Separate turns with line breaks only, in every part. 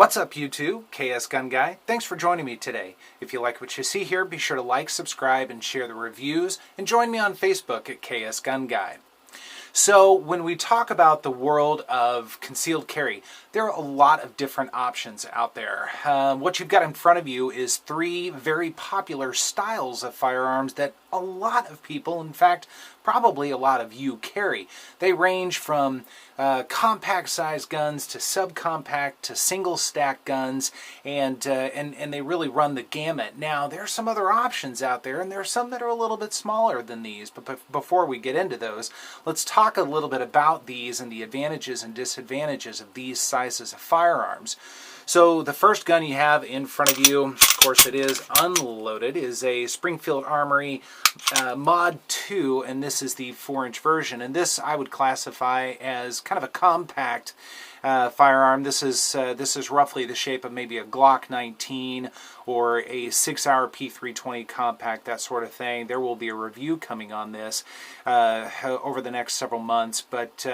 What's up YouTube, KS Gun Guy. Thanks for joining me today. If you like what you see here, be sure to like, subscribe, and share the reviews, and join me on Facebook at KS Gun Guy. So when we talk about the world of concealed carry, there are a lot of different options out there. What you've got in front of you is three very popular styles of firearms that a lot of people, in fact, probably a lot of you carry. They range from compact size guns to subcompact to single stack guns, and they really run the gamut. Now, there are some other options out there, and there are some that are a little bit smaller than these. But before we get into those, let's talk a little bit about these and the advantages and disadvantages of these sizes of firearms. So the first gun you have in front of you, of course it is unloaded, is a Springfield Armory Mod 2, and this is the 4-inch version. And this I would classify as kind of a compact firearm. This is roughly the shape of maybe a Glock 19 or a Sig Sauer P238 compact, that sort of thing. There will be a review coming on this over the next several months, but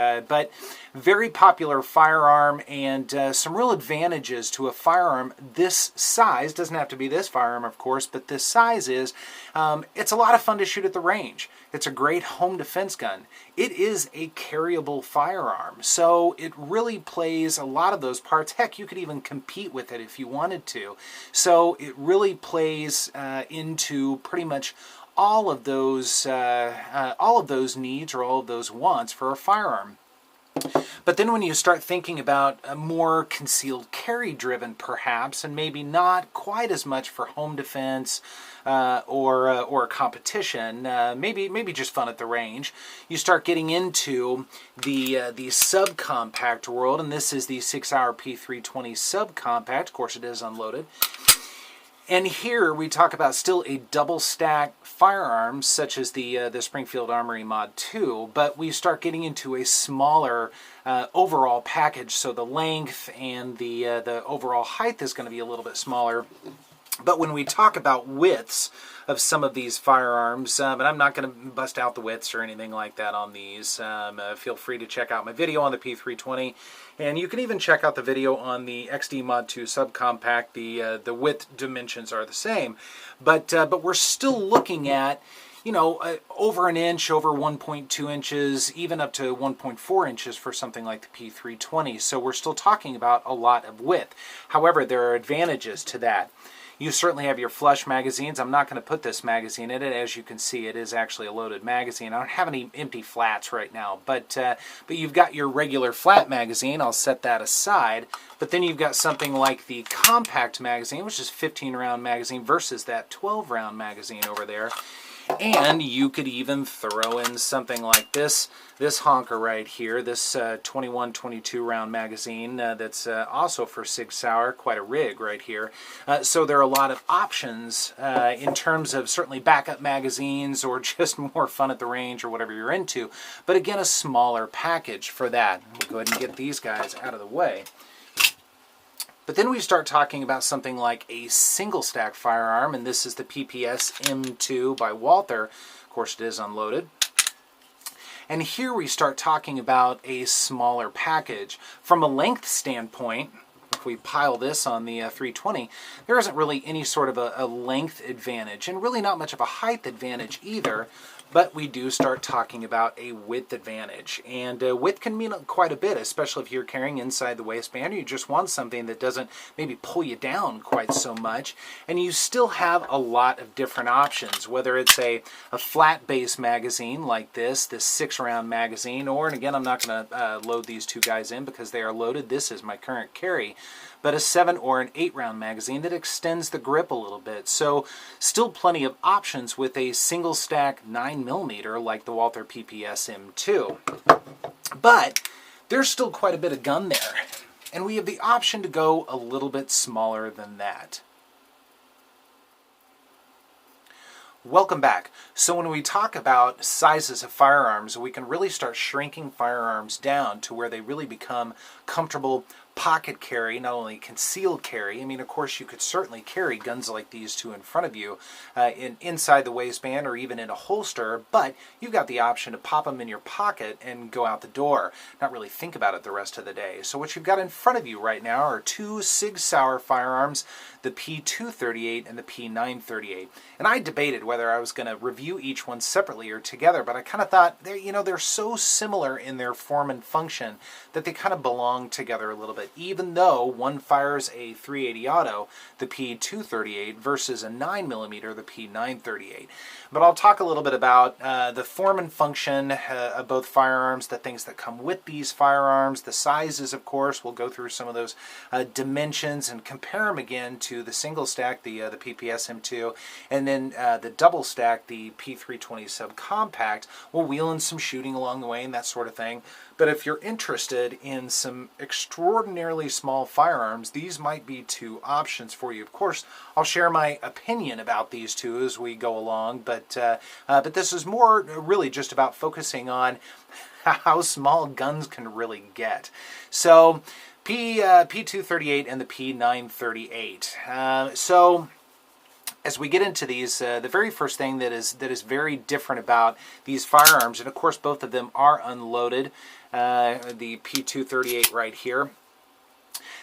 very popular firearm, and some real advantages to a firearm this size. Doesn't have to be this firearm, of course, but this size is, it's a lot of fun to shoot at the range. It's a great home defense gun. It is a carryable firearm, so it really plays a lot of those parts. Heck, you could even compete with it if you wanted to. So it really plays into pretty much all of those needs or all of those wants for a firearm. But then when you start thinking about a more concealed carry driven perhaps, and maybe not quite as much for home defense or competition, maybe just fun at the range, you start getting into the subcompact world, and this is the Sig Sauer P320 subcompact. Of course it is unloaded. And here we talk about still a double stack firearm such as the Springfield Armory Mod 2, but we start getting into a smaller overall package, so the length and the overall height is going to be a little bit smaller. But when we talk about widths of some of these firearms, and I'm not going to bust out the widths or anything like that on these, feel free to check out my video on the P320, and you can even check out the video on the XD Mod 2 subcompact. The width dimensions are the same, but we're still looking at, you know, over an inch, over 1.2 inches, even up to 1.4 inches for something like the P320. So we're still talking about a lot of width. However, there are advantages to that. You certainly have your flush magazines. I'm not going to put this magazine in it. As you can see, it is actually a loaded magazine. I don't have any empty flats right now, but you've got your regular flat magazine. I'll set that aside. But then you've got something like the compact magazine, which is a 15-round magazine versus that 12-round magazine over there. And you could even throw in something like this honker right here, this 22 round magazine that's also for Sig Sauer, quite a rig right here. So there are a lot of options in terms of certainly backup magazines or just more fun at the range or whatever you're into. But again, a smaller package for that. We'll go ahead and get these guys out of the way. But then we start talking about something like a single stack firearm, and this is the PPS M2 by Walther. Of course, it is unloaded. And here we start talking about a smaller package. From a length standpoint, if we pile this on the 320, there isn't really any sort of a length advantage, and really not much of a height advantage either. But we do start talking about a width advantage, and width can mean quite a bit, especially if you're carrying inside the waistband, or you just want something that doesn't maybe pull you down quite so much. And you still have a lot of different options, whether it's a flat base magazine like this 6-round magazine, or, and again, I'm not going to load these two guys in because they are loaded. This is my current carry. But a 7 or an 8-round magazine that extends the grip a little bit. So still plenty of options with a single stack 9mm like the Walther PPS M2. But there's still quite a bit of gun there, and we have the option to go a little bit smaller than that. Welcome back. So when we talk about sizes of firearms, we can really start shrinking firearms down to where they really become comfortable, pocket carry, not only concealed carry. I mean, of course, you could certainly carry guns like these two in front of you inside the waistband or even in a holster, but you've got the option to pop them in your pocket and go out the door, not really think about it the rest of the day. So what you've got in front of you right now are two Sig Sauer firearms, the P238 and the P938. And I debated whether I was going to review each one separately or together, but I kind of thought, they're so similar in their form and function that they kind of belong together a little bit, even though one fires a .380 auto, the P238, versus a 9mm, the P938. But I'll talk a little bit about the form and function of both firearms, the things that come with these firearms, the sizes, of course. We'll go through some of those dimensions and compare them again to the single stack, the PPS M2, and then the double stack, the P320 subcompact. We'll wheel in some shooting along the way and that sort of thing. But if you're interested in some extraordinarily small firearms, these might be two options for you. Of course, I'll share my opinion about these two as we go along, but this is more really just about focusing on how small guns can really get. So P238 and the P938. So as we get into these, the very first thing that is very different about these firearms, and of course both of them are unloaded, the P238 right here,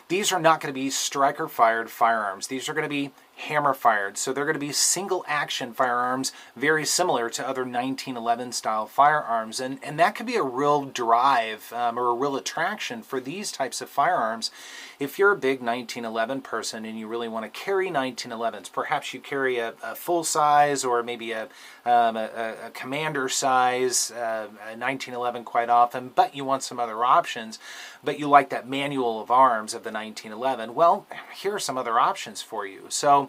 these are not going to be striker fired firearms. These are going to be hammer fired. So they're going to be single action firearms, very similar to other 1911 style firearms. And that could be a real drive or a real attraction for these types of firearms. If you're a big 1911 person and you really want to carry 1911s, perhaps you carry a full size or maybe a commander size 1911 quite often, but you want some other options, but you like that manual of arms of the 1911, well, here are some other options for you. So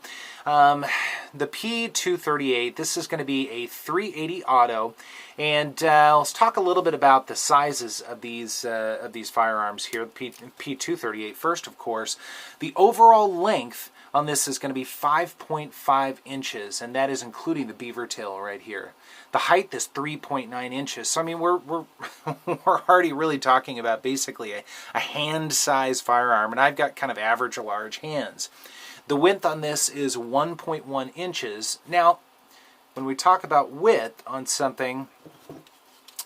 the P238, this is going to be a .380 auto, and let's talk a little bit about the sizes of these firearms here. The P238 first, of course. The overall length on this is going to be 5.5 inches, and that is including the beaver tail right here. The height is 3.9 inches. So I mean, we're already really talking about basically a hand-sized firearm, and I've got kind of average or large hands. The width on this is 1.1 inches. Now, when we talk about width on something,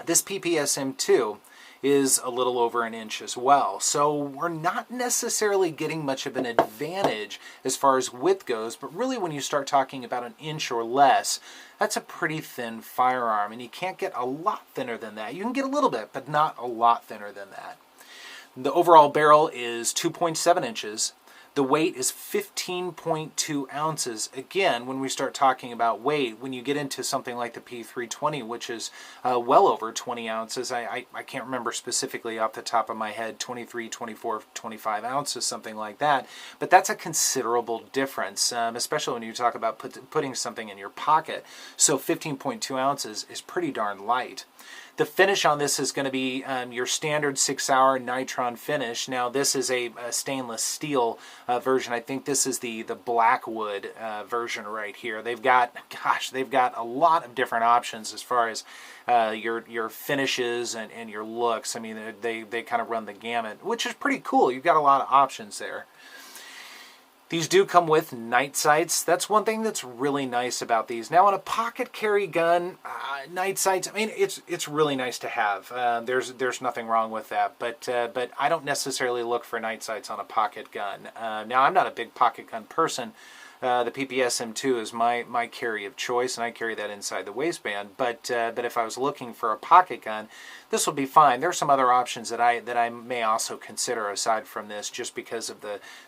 this PPS M2 is a little over an inch as well. So we're not necessarily getting much of an advantage as far as width goes, but really when you start talking about an inch or less, that's a pretty thin firearm, and you can't get a lot thinner than that. You can get a little bit, but not a lot thinner than that. The overall barrel is 2.7 inches. The weight is 15.2 ounces. Again, when we start talking about weight, when you get into something like the P320, which is well over 20 ounces, I can't remember specifically off the top of my head, 23, 24, 25 ounces, something like that. But that's a considerable difference, especially when you talk about putting something in your pocket. So 15.2 ounces is pretty darn light. The finish on this is going to be your standard Sig Sauer nitron finish. Now this is a stainless steel version. I think this is the Blackwood version right here. They've got a lot of different options as far as your finishes and your looks. I mean, they kind of run the gamut, which is pretty cool. You've got a lot of options there. These do come with night sights. That's one thing that's really nice about these. Now, on a pocket carry gun, night sights, I mean, it's really nice to have. There's nothing wrong with that. But I don't necessarily look for night sights on a pocket gun. Now, I'm not a big pocket gun person. The PPS M2 is my carry of choice, and I carry that inside the waistband. But if I was looking for a pocket gun, this will be fine. There are some other options that I may also consider aside from this, just because of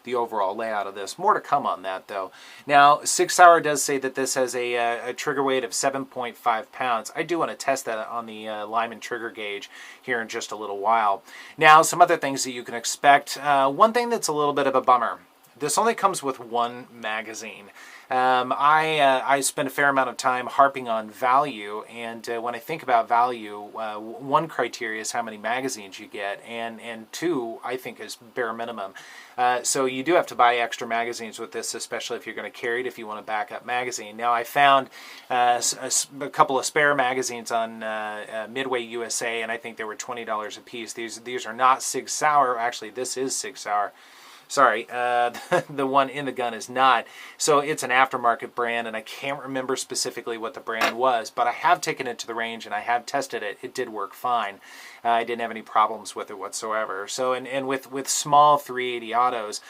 the overall layout of this. More to come on that, though. Now, Sig Sauer does say that this has a trigger weight of 7.5 pounds. I do want to test that on the Lyman trigger gauge here in just a little while. Now, some other things that you can expect. One thing that's a little bit of a bummer. this only comes with one magazine. I spend a fair amount of time harping on value, and when I think about value, one criteria is how many magazines you get, and two, I think, is bare minimum. So you do have to buy extra magazines with this, especially if you're going to carry it, if you want a backup magazine. Now, I found a couple of spare magazines on Midway USA, and I think they were $20 a piece. These are not Sig Sauer. Actually, this is Sig Sauer. Sorry, the one in the gun is not. So it's an aftermarket brand, and I can't remember specifically what the brand was, but I have taken it to the range and I have tested it. It did work fine. I didn't have any problems with it whatsoever. So, and with small 380 autos,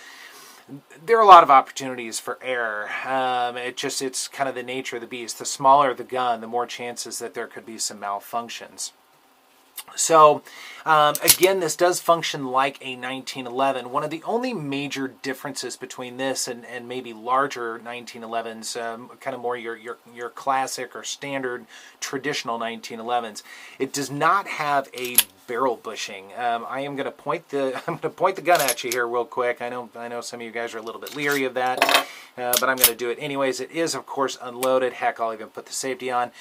there are a lot of opportunities for error. It's kind of the nature of the beast. The smaller the gun, the more chances that there could be some malfunctions. So, again, this does function like a 1911. One of the only major differences between this and maybe larger 1911s, kind of more your classic or standard traditional 1911s, it does not have a barrel bushing. I'm going to point the gun at you here real quick. I know some of you guys are a little bit leery of that, but I'm going to do it anyways. It is, of course, unloaded. Heck, I'll even put the safety on.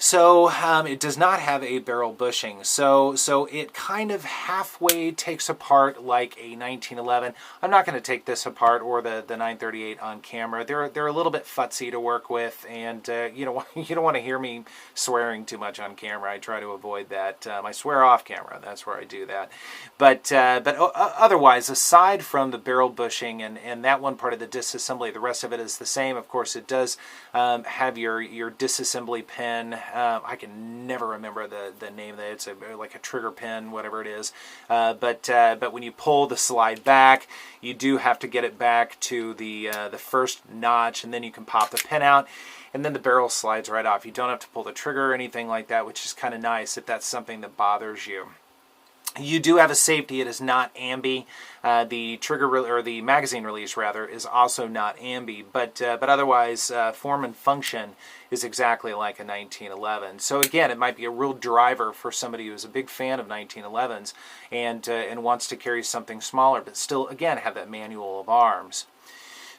So it does not have a barrel bushing, so it kind of halfway takes apart like a 1911. I'm not going to take this apart or the 938 on camera. They're a little bit futzy to work with, and you don't want to hear me swearing too much on camera. I try to avoid that. I swear off camera. That's where I do that. But otherwise, aside from the barrel bushing and that one part of the disassembly, the rest of it is the same. Of course, it does have your disassembly pin. I can never remember the name of it. It's like a trigger pin, whatever it is. But when you pull the slide back, you do have to get it back to the first notch, and then you can pop the pin out, and then the barrel slides right off. You don't have to pull the trigger or anything like that, which is kind of nice if that's something that bothers you. You do have a safety. It is not ambi. The trigger or the magazine release rather is also not ambi, but otherwise form and function is exactly like a 1911. So again, it might be a real driver for somebody who is a big fan of 1911s and wants to carry something smaller, but still again have that manual of arms.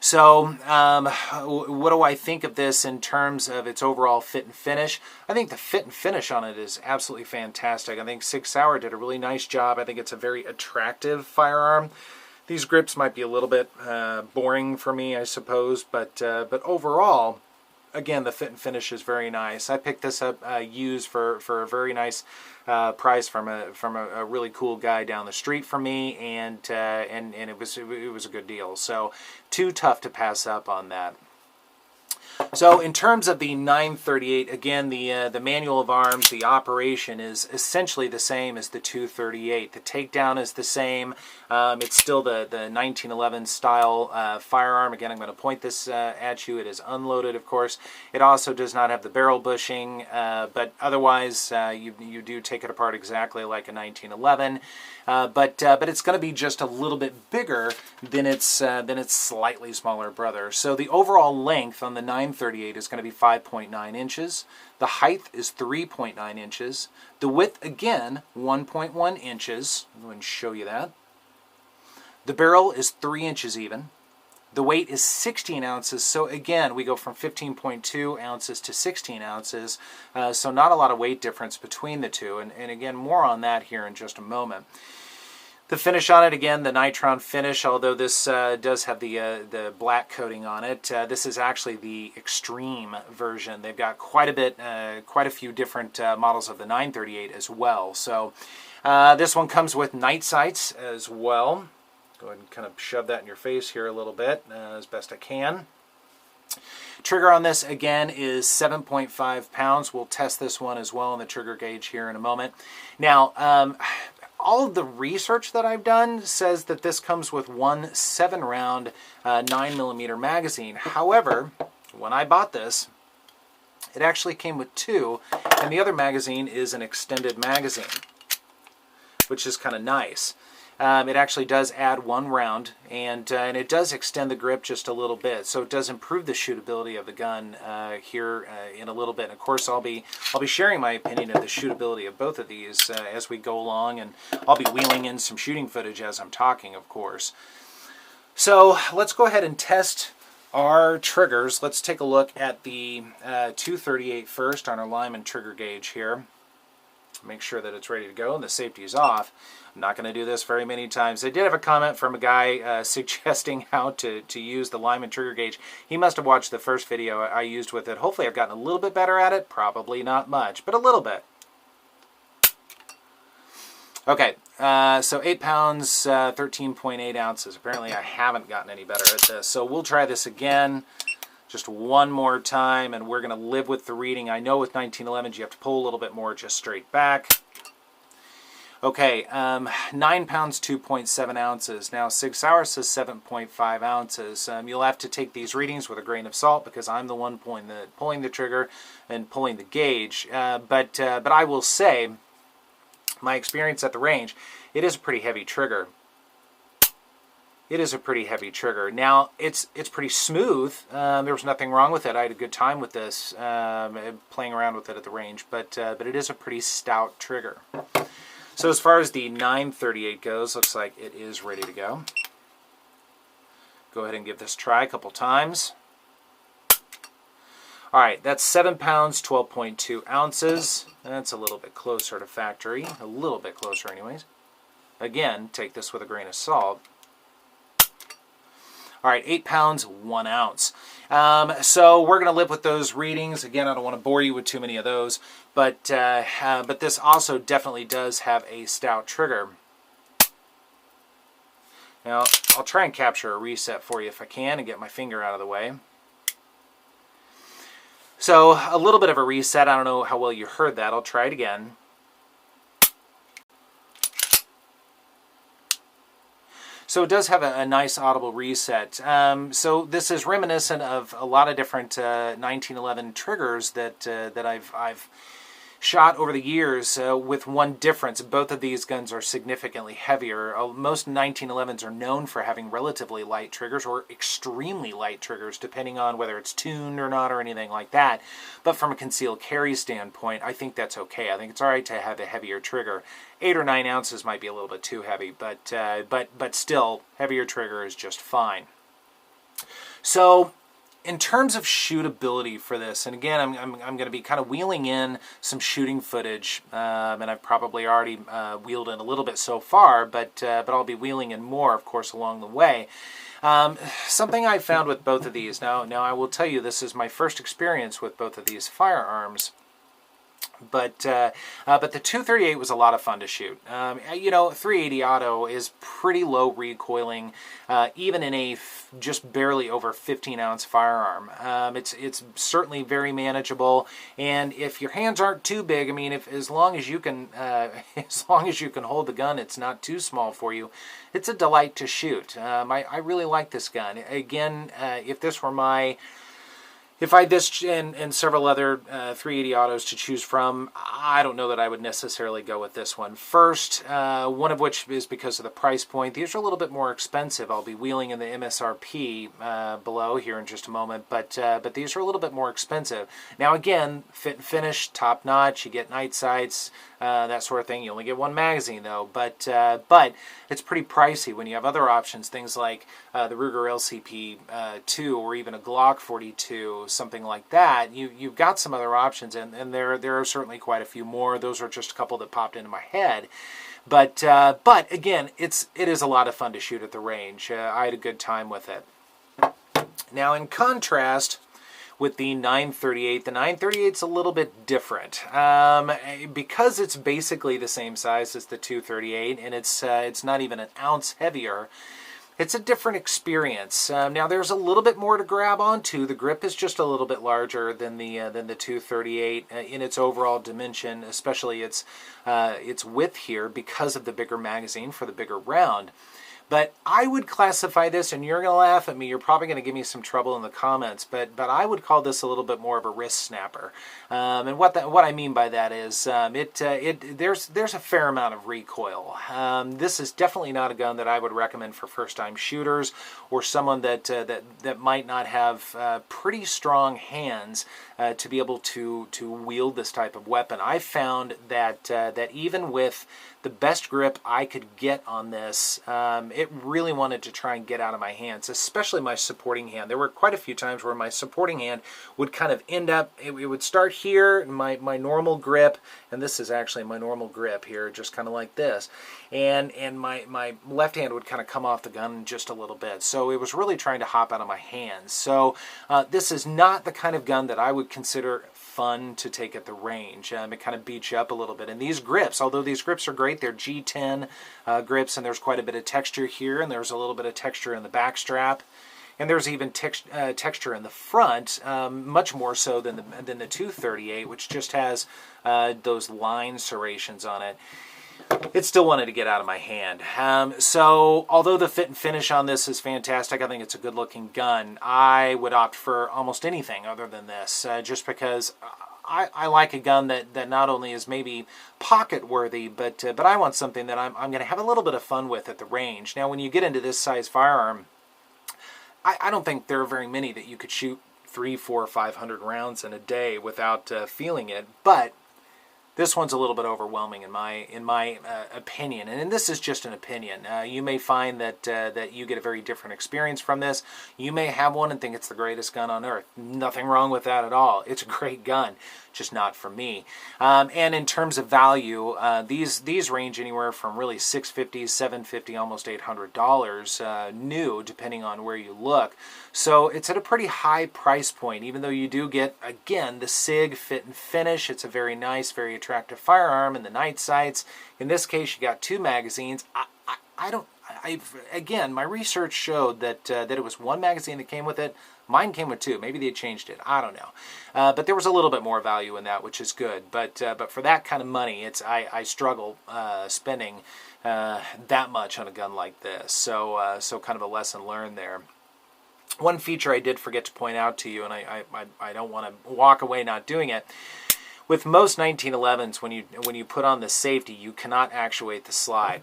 So what do I think of this in terms of its overall fit and finish? I think the fit and finish on it is absolutely fantastic. I think Sig Sauer did a really nice job. I think it's a very attractive firearm. These grips might be a little bit boring for me, I suppose, but overall, again, the fit and finish is very nice. I picked this up used for a very nice price from a really cool guy down the street from me, and it was a good deal. So too tough to pass up on that. So in terms of the 938, again, the manual of arms, the operation is essentially the same as the 238. The takedown is the same. It's still the 1911 style firearm. Again, I'm going to point this at you. It is unloaded, of course. It also does not have the barrel bushing, but otherwise you do take it apart exactly like a 1911. But it's going to be just a little bit bigger than its slightly smaller brother. So the overall length on the 938 is going to be 5.9 inches. The height is 3.9 inches. The width, again, 1.1 inches. I'm going to show you that. The barrel is 3 inches even. The weight is 16 ounces, so again, we go from 15.2 ounces to 16 ounces, so not a lot of weight difference between the two, and again, more on that here in just a moment. The finish on it, again, the nitron finish, although this does have the black coating on it. This is actually the extreme version. They've got quite a few different models of the 938 as well. So this one comes with night sights as well. Go ahead and kind of shove that in your face here a little bit as best I can. Trigger on this, again, is 7.5 pounds. We'll test this one as well on the trigger gauge here in a moment. Now, all of the research that I've done says that this comes with one 7-round 9mm magazine. However, when I bought this, it actually came with 2, and the other magazine is an extended magazine, which is kind of nice. It actually does add 1 round, and it does extend the grip just a little bit, so it does improve the shootability of the gun here in a little bit. And of course, I'll be sharing my opinion of the shootability of both of these as we go along, and I'll be wheeling in some shooting footage as I'm talking, of course. So let's go ahead and test our triggers. Let's take a look at the 238 first on our Lyman trigger gauge here. Make sure that it's ready to go and the safety is off. I'm not going to do this very many times. I did have a comment from a guy suggesting how to use the Lyman trigger gauge. He must have watched the first video I used with it. Hopefully I've gotten a little bit better at it. Probably not much, but a little bit. Okay, so 8 pounds, 13.8 ounces. Apparently I haven't gotten any better at this. So we'll try this again. Just one more time, and we're going to live with the reading. I know with 1911s you have to pull a little bit more just straight back. Okay, 9 pounds, 2.7 ounces. Now, Sig Sauer says 7.5 ounces. You'll have to take these readings with a grain of salt because I'm the one pulling the trigger and pulling the gauge. But I will say, my experience at the range, it is a pretty heavy trigger. It is a pretty heavy trigger. Now, it's pretty smooth. There was nothing wrong with it. I had a good time with this, playing around with it at the range. But it is a pretty stout trigger. So as far as the 938 goes, looks like it is ready to go. Go ahead and give this a try a couple times. All right, that's 7 pounds, 12.2 ounces. That's a little bit closer to factory. A little bit closer anyways. Again, take this with a grain of salt. All right, 8 pounds, 1 ounce. So we're going to live with those readings. Again, I don't want to bore you with too many of those, but this also definitely does have a stout trigger. Now, I'll try and capture a reset for you if I can and get my finger out of the way. So a little bit of a reset. I don't know how well you heard that. I'll try it again. So it does have a nice audible reset. So this is reminiscent of a lot of different 1911 triggers that I've shot over the years, with one difference. Both of these guns are significantly heavier. Most 1911s are known for having relatively light triggers or extremely light triggers, depending on whether it's tuned or not or anything like that. But from a concealed carry standpoint, I think that's okay. I think it's all right to have a heavier trigger. 8 or 9 ounces might be a little bit too heavy, but still, heavier trigger is just fine. So, in terms of shootability for this, and again, I'm going to be kind of wheeling in some shooting footage, and I've probably already wheeled in a little bit so far, but I'll be wheeling in more, of course, along the way. Something I found with both of these, now I will tell you, this is my first experience with both of these firearms. But the 238 was a lot of fun to shoot. You know, 380 auto is pretty low recoiling, even in a just barely over 15-ounce firearm. It's certainly very manageable, and if your hands aren't too big, I mean, as long as you can hold the gun, it's not too small for you. It's a delight to shoot. I really like this gun. Again, if I had this and several other 380 autos to choose from, I don't know that I would necessarily go with this one. First, one of which is because of the price point. These are a little bit more expensive. I'll be wheeling in the MSRP below here in just a moment, but these are a little bit more expensive. Now again, fit and finish, top notch. You get night sights, that sort of thing. You only get one magazine though, but it's pretty pricey when you have other options, things like the Ruger LCP-2 or even a Glock 42. Something like that. You've got some other options, and there are certainly quite a few more. Those are just a couple that popped into my head. But again, it is a lot of fun to shoot at the range. I had a good time with it. Now, in contrast with the 938, the 938's a little bit different because it's basically the same size as the 238, and it's not even an ounce heavier. It's a different experience. Now there's a little bit more to grab onto. The grip is just a little bit larger than the 238 in its overall dimension, especially its width here because of the bigger magazine for the bigger round. But I would classify this, and you're going to laugh at me, you're probably going to give me some trouble in the comments, but I would call this a little bit more of a wrist snapper. And what I mean by that is there's a fair amount of recoil. This is definitely not a gun that I would recommend for first-time shooters or someone that might not have pretty strong hands to be able to wield this type of weapon. I found that even with the best grip I could get on this, it really wanted to try and get out of my hands, especially my supporting hand. There were quite a few times where my supporting hand would kind of end up, it would start here, my normal grip, and this is actually my normal grip here, just kind of like this, and my left hand would kind of come off the gun just a little bit. So it was really trying to hop out of my hands. So this is not the kind of gun that I would consider fun to take at the range. It kind of beats you up a little bit. And these grips, although these grips are great, they're G10 grips, and there's quite a bit of texture here, and there's a little bit of texture in the back strap, and there's even texture in the front, much more so than the 238, which just has those line serrations on it. It still wanted to get out of my hand. So although the fit and finish on this is fantastic, I think it's a good looking gun, I would opt for almost anything other than this, just because I like a gun that not only is maybe pocket worthy, but I want something that I'm going to have a little bit of fun with at the range. Now when you get into this size firearm, I don't think there are very many that you could shoot 300, 400, 500 rounds in a day without feeling it, but this one's a little bit overwhelming in my opinion, and this is just an opinion. You may find that you get a very different experience from this. You may have one and think it's the greatest gun on earth. Nothing wrong with that at all. It's a great gun, just not for me. And in terms of value, these range anywhere from really $650, $750, almost $800 new, depending on where you look. So it's at a pretty high price point, even though you do get, again, the Sig fit and finish. It's a very nice, very attractive firearm, and the night sights. In this case, you got 2 magazines. Again, my research showed that it was 1 magazine that came with it. Mine came with 2. Maybe they changed it. I don't know. But there was a little bit more value in that, which is good. But for that kind of money, I struggle spending that much on a gun like this. So kind of a lesson learned there. One feature I did forget to point out to you, and I don't want to walk away not doing it. With most 1911s, when you put on the safety, you cannot actuate the slide.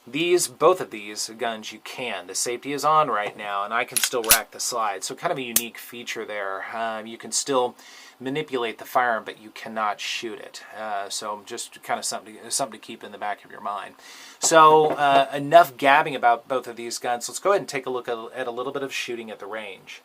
Both of these guns you can. The safety is on right now, and I can still rack the slide. So kind of a unique feature there. You can still manipulate the firearm, but you cannot shoot it. So just kind of something to keep in the back of your mind. So enough gabbing about both of these guns. Let's go ahead and take a look at a little bit of shooting at the range.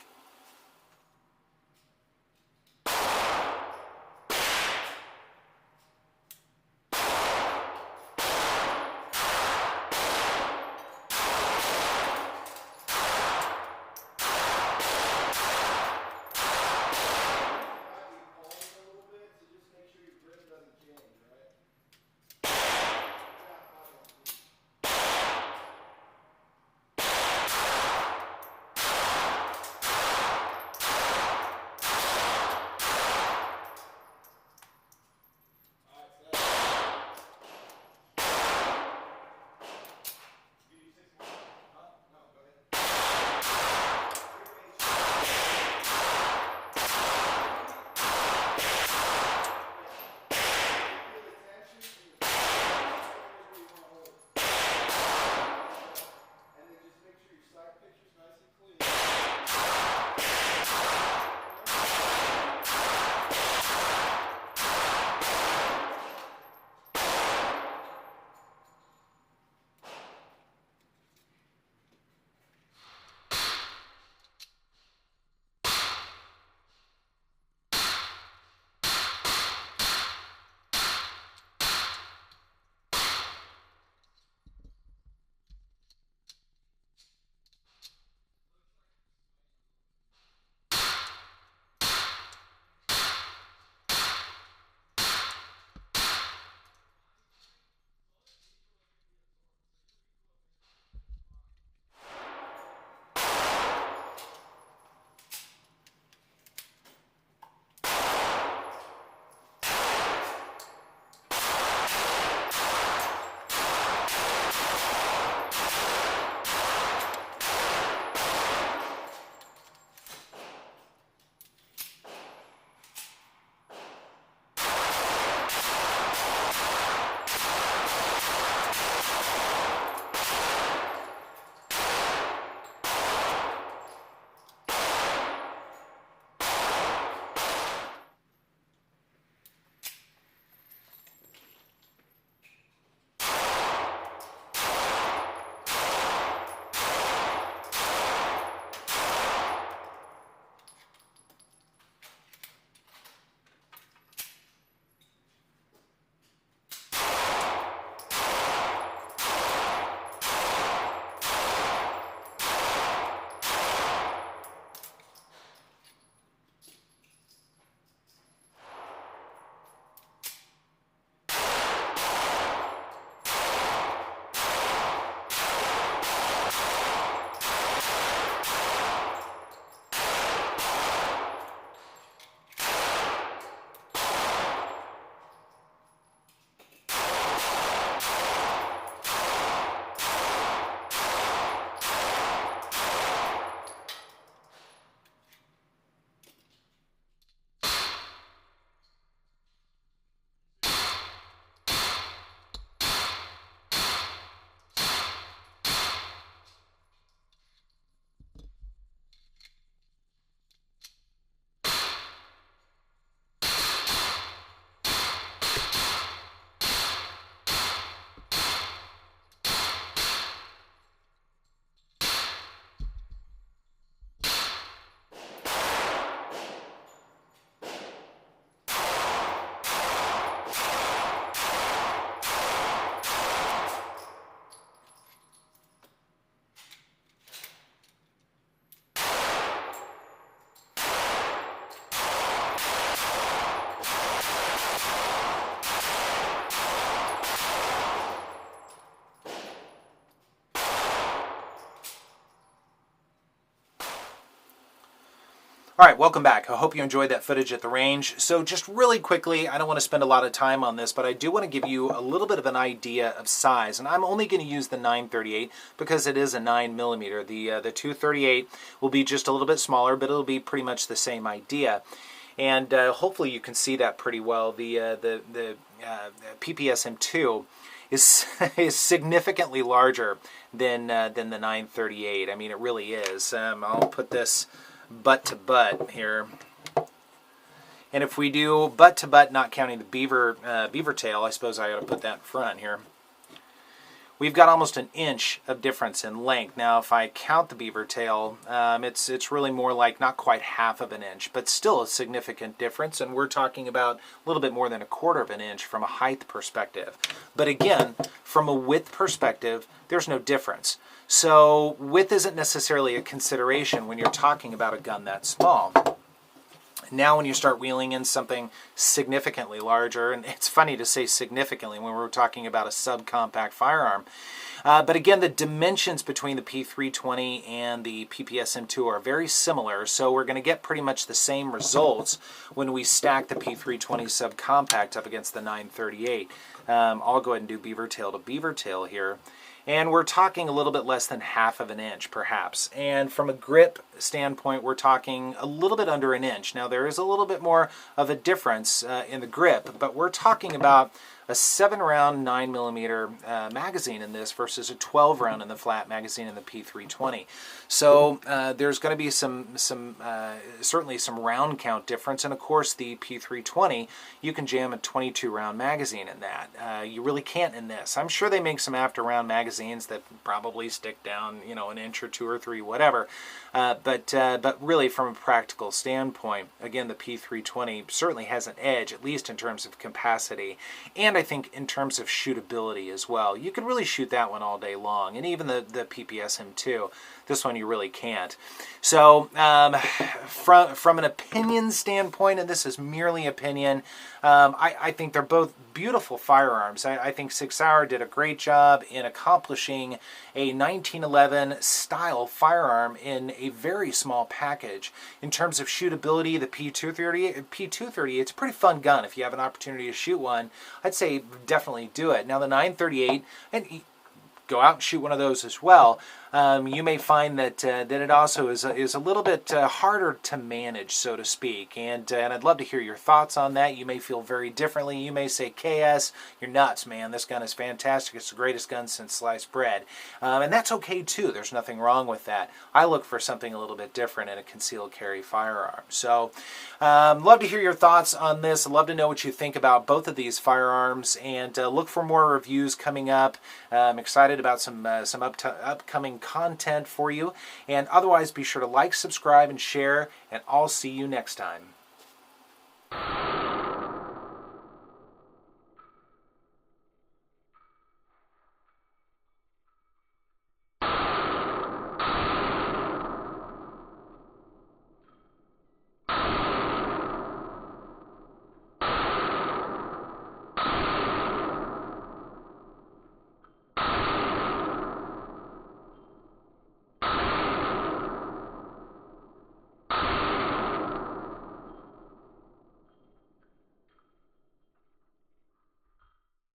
All right, welcome back. I hope you enjoyed that footage at the range. So just really quickly, I don't want to spend a lot of time on this, but I do want to give you a little bit of an idea of size. And I'm only going to use the 938 because it is a 9mm. The 238 will be just a little bit smaller, but it'll be pretty much the same idea. And hopefully you can see that pretty well. The PPSM2 is significantly larger than the 938. I mean, it really is. I'll put this butt to butt here, and if we do butt to butt, not counting the beaver tail, I suppose I ought to put that in front here. We've got almost an inch of difference in length. Now, if I count the beaver tail, it's really more like not quite half of an inch, but still a significant difference. And we're talking about a little bit more than 1/4 of an inch from a height perspective. But again, from a width perspective, there's no difference. So width isn't necessarily a consideration when you're talking about a gun that small. Now when you start wheeling in something significantly larger, and it's funny to say significantly when we're talking about a subcompact firearm, but again, the dimensions between the P320 and the PPSM2 are very similar, so we're going to get pretty much the same results when we stack the P320 subcompact up against the 938. I'll go ahead and do beaver tail to beaver tail here. And we're talking a little bit less than half of an inch, perhaps. And from a grip standpoint, we're talking a little bit under an inch. Now, there is a little bit more of a difference in the grip, but we're talking about a 7-round 9mm magazine in this versus a 12-round in the flat magazine in the P320. So there's going to be certainly some round count difference, and of course the P320, you can jam a 22-round magazine in that. You really can't in this. I'm sure they make some after-round magazines that probably stick down, you know, an inch or 2 or 3, whatever. But really, from a practical standpoint, again, the P320 certainly has an edge, at least in terms of capacity, and I think in terms of shootability as well. You can really shoot that one all day long, and even the PPSM2. This one you really can't. So from an opinion standpoint, and this is merely opinion, I think they're both beautiful firearms. I think Sig Sauer did a great job in accomplishing a 1911 style firearm in a very small package. In terms of shootability, the P238, it's a pretty fun gun. If you have an opportunity to shoot one, I'd say definitely do it. Now the 938, and go out and shoot one of those as well. You may find that it also is a little bit harder to manage, so to speak. And I'd love to hear your thoughts on that. You may feel very differently. You may say, KS, you're nuts, man. This gun is fantastic. It's the greatest gun since sliced bread. And that's okay, too. There's nothing wrong with that. I look for something a little bit different in a concealed carry firearm. So love to hear your thoughts on this. I'd love to know what you think about both of these firearms. And look for more reviews coming up. I'm excited about some upcoming content for you, and otherwise be sure to like, subscribe, and share, and I'll see you next time.